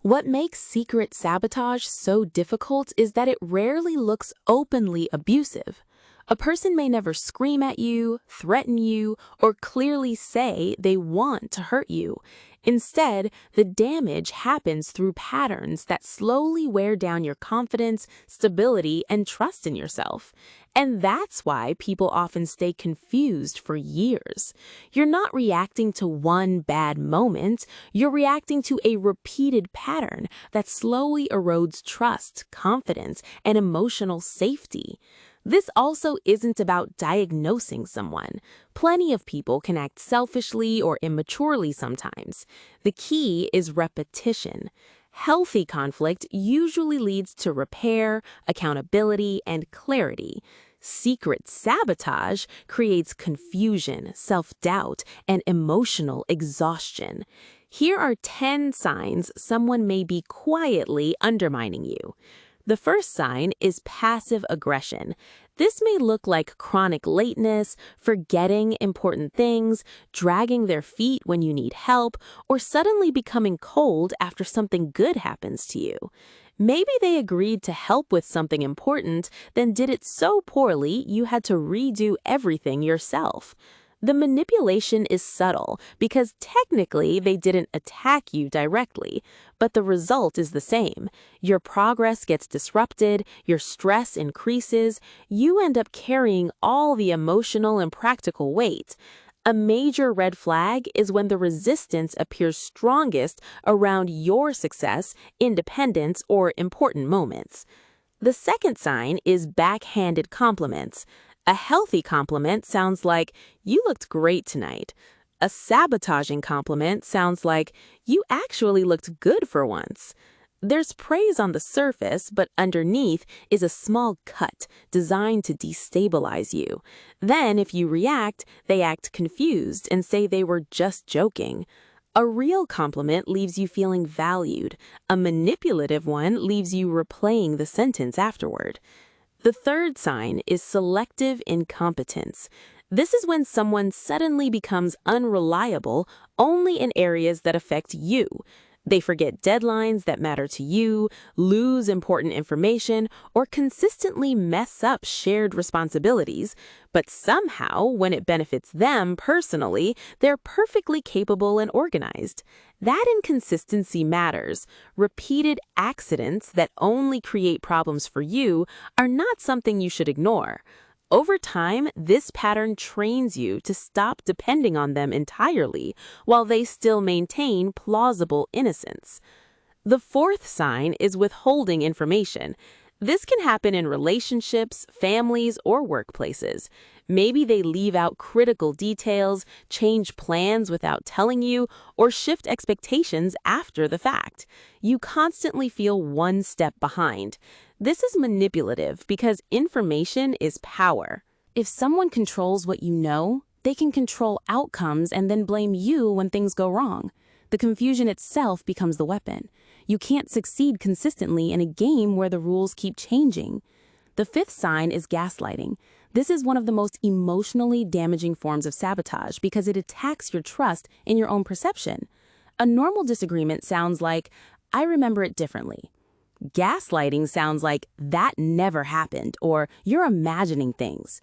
What makes secret sabotage so difficult is that it rarely looks openly abusive. A person may never scream at you, threaten you, or clearly say they want to hurt you. Instead, the damage happens through patterns that slowly wear down your confidence, stability, and trust in yourself. And that's why people often stay confused for years. You're not reacting to one bad moment, you're reacting to a repeated pattern that slowly erodes trust, confidence, and emotional safety. This also isn't about diagnosing someone. Plenty of people can act selfishly or immaturely sometimes. The key is repetition. Healthy conflict usually leads to repair, accountability, and clarity. Secret sabotage creates confusion, self-doubt, and emotional exhaustion. Here are 10 signs someone may be quietly undermining you. The first sign is passive aggression. This may look like chronic lateness, forgetting important things, dragging their feet when you need help, or suddenly becoming cold after something good happens to you. Maybe they agreed to help with something important, then did it so poorly you had to redo everything yourself. The manipulation is subtle because technically they didn't attack you directly, but the result is the same. Your progress gets disrupted, your stress increases, you end up carrying all the emotional and practical weight. A major red flag is when the resistance appears strongest around your success, independence, or important moments. The second sign is backhanded compliments. A healthy compliment sounds like, "You looked great tonight." A sabotaging compliment sounds like, "You actually looked good for once." There's praise on the surface, but underneath is a small cut designed to destabilize you. Then, if you react, they act confused and say they were just joking. A real compliment leaves you feeling valued. A manipulative one leaves you replaying the sentence afterward. The third sign is selective incompetence. This is when someone suddenly becomes unreliable only in areas that affect you. They forget deadlines that matter to you, lose important information, or consistently mess up shared responsibilities. But somehow, when it benefits them personally, they're perfectly capable and organized. That inconsistency matters. Repeated accidents that only create problems for you are not something you should ignore. Over time, this pattern trains you to stop depending on them entirely, while they still maintain plausible innocence. The fourth sign is withholding information. This can happen in relationships, families, or workplaces. Maybe they leave out critical details, change plans without telling you, or shift expectations after the fact. You constantly feel one step behind. This is manipulative because information is power. If someone controls what you know, they can control outcomes and then blame you when things go wrong. The confusion itself becomes the weapon. You can't succeed consistently in a game where the rules keep changing. The fifth sign is gaslighting. This is one of the most emotionally damaging forms of sabotage because it attacks your trust in your own perception. A normal disagreement sounds like, "I remember it differently." Gaslighting sounds like, "That never happened," or "You're imagining things."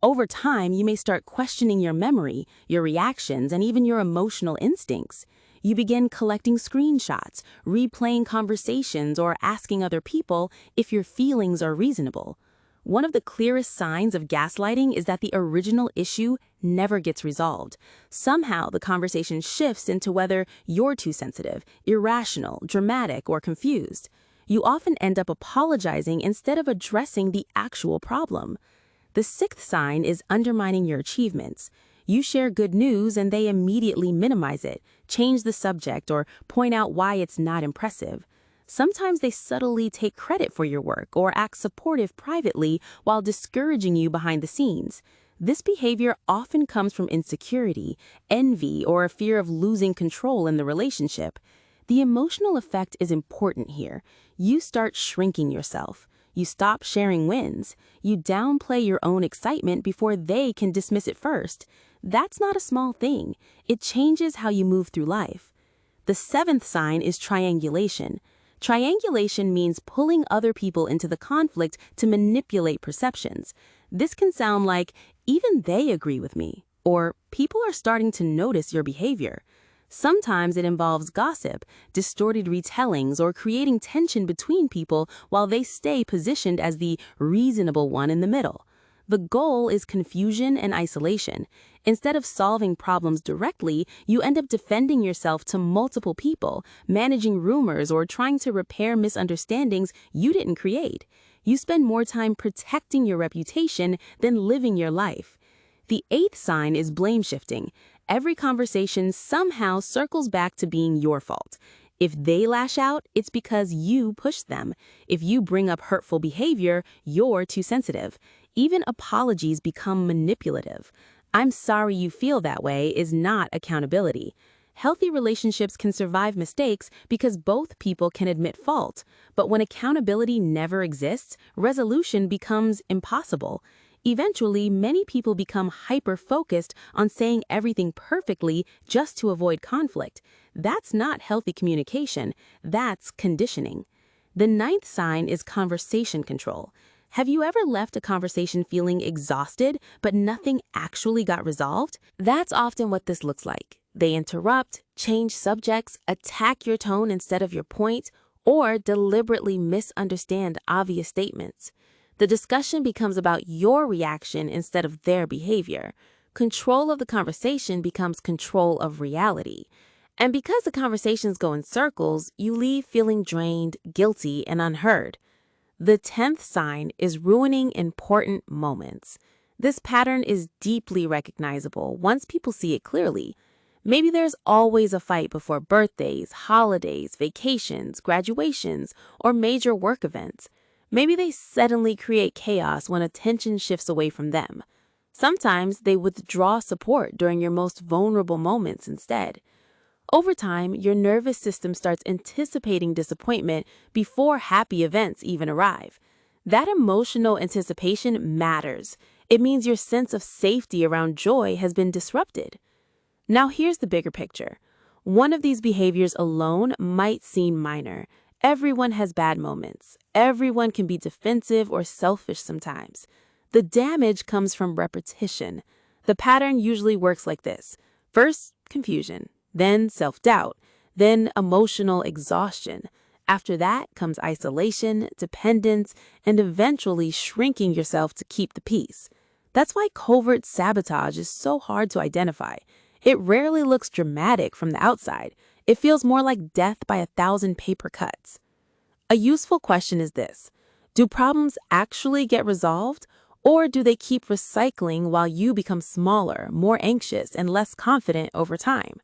Over time, you may start questioning your memory, your reactions, and even your emotional instincts. You begin collecting screenshots, replaying conversations, or asking other people if your feelings are reasonable. One of the clearest signs of gaslighting is that the original issue never gets resolved. Somehow, the conversation shifts into whether you're too sensitive, irrational, dramatic, or confused. You often end up apologizing instead of addressing the actual problem. The sixth sign is undermining your achievements. You share good news and they immediately minimize it, change the subject, or point out why it's not impressive. Sometimes they subtly take credit for your work or act supportive privately while discouraging you behind the scenes. This behavior often comes from insecurity, envy, or a fear of losing control in the relationship. The emotional effect is important here. You start shrinking yourself. You stop sharing wins. You downplay your own excitement before they can dismiss it first. That's not a small thing. It changes how you move through life. The seventh sign is triangulation. Triangulation means pulling other people into the conflict to manipulate perceptions. This can sound like, even they agree with me, or people are starting to notice your behavior. Sometimes it involves gossip, distorted retellings, or creating tension between people while they stay positioned as the reasonable one in the middle. The goal is confusion and isolation. Instead of solving problems directly, you end up defending yourself to multiple people, managing rumors, or trying to repair misunderstandings you didn't create. You spend more time protecting your reputation than living your life. The eighth sign is blame shifting. Every conversation somehow circles back to being your fault. If they lash out, it's because you pushed them. If you bring up hurtful behavior, you're too sensitive. Even apologies become manipulative. "I'm sorry you feel that way" is not accountability. Healthy relationships can survive mistakes because both people can admit fault. But when accountability never exists, resolution becomes impossible. Eventually, many people become hyper-focused on saying everything perfectly just to avoid conflict. That's not healthy communication. That's conditioning. The ninth sign is conversation control. Have you ever left a conversation feeling exhausted, but nothing actually got resolved? That's often what this looks like. They interrupt, change subjects, attack your tone instead of your point, or deliberately misunderstand obvious statements. The discussion becomes about your reaction instead of their behavior. Control of the conversation becomes control of reality. And because the conversations go in circles, you leave feeling drained, guilty, and unheard. The 10th sign is ruining important moments. This pattern is deeply recognizable once people see it clearly. Maybe there's always a fight before birthdays, holidays, vacations, graduations, or major work events. Maybe they suddenly create chaos when attention shifts away from them. Sometimes they withdraw support during your most vulnerable moments instead. Over time, your nervous system starts anticipating disappointment before happy events even arrive. That emotional anticipation matters. It means your sense of safety around joy has been disrupted. Now here's the bigger picture. One of these behaviors alone might seem minor. Everyone has bad moments. Everyone can be defensive or selfish sometimes. The damage comes from repetition. The pattern usually works like this. First, confusion, then self-doubt, then emotional exhaustion. After that comes isolation, dependence, and eventually shrinking yourself to keep the peace. That's why covert sabotage is so hard to identify. It rarely looks dramatic from the outside. It feels more like death by 1,000 paper cuts. A useful question is this: do problems actually get resolved, or do they keep recycling while you become smaller, more anxious, and less confident over time?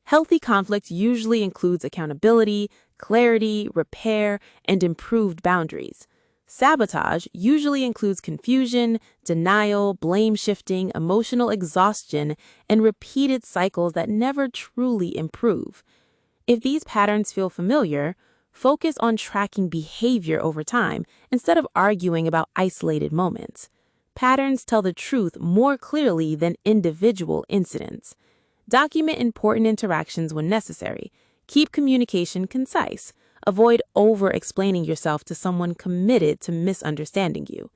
Healthy conflict usually includes accountability, clarity, repair, and improved boundaries. Sabotage usually includes confusion, denial, blame shifting, emotional exhaustion, and repeated cycles that never truly improve. If these patterns feel familiar, focus on tracking behavior over time instead of arguing about isolated moments. Patterns tell the truth more clearly than individual incidents. Document important interactions when necessary. Keep communication concise. Avoid over-explaining yourself to someone committed to misunderstanding you.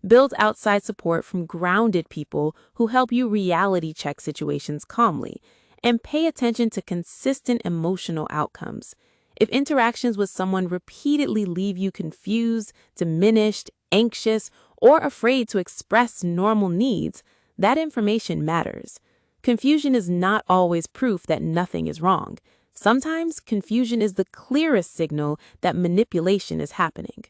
Build outside support from grounded people who help you reality check situations calmly. And pay attention to consistent emotional outcomes. If interactions with someone repeatedly leave you confused, diminished, anxious, or afraid to express normal needs, that information matters. Confusion is not always proof that nothing is wrong. Sometimes confusion is the clearest signal that manipulation is happening.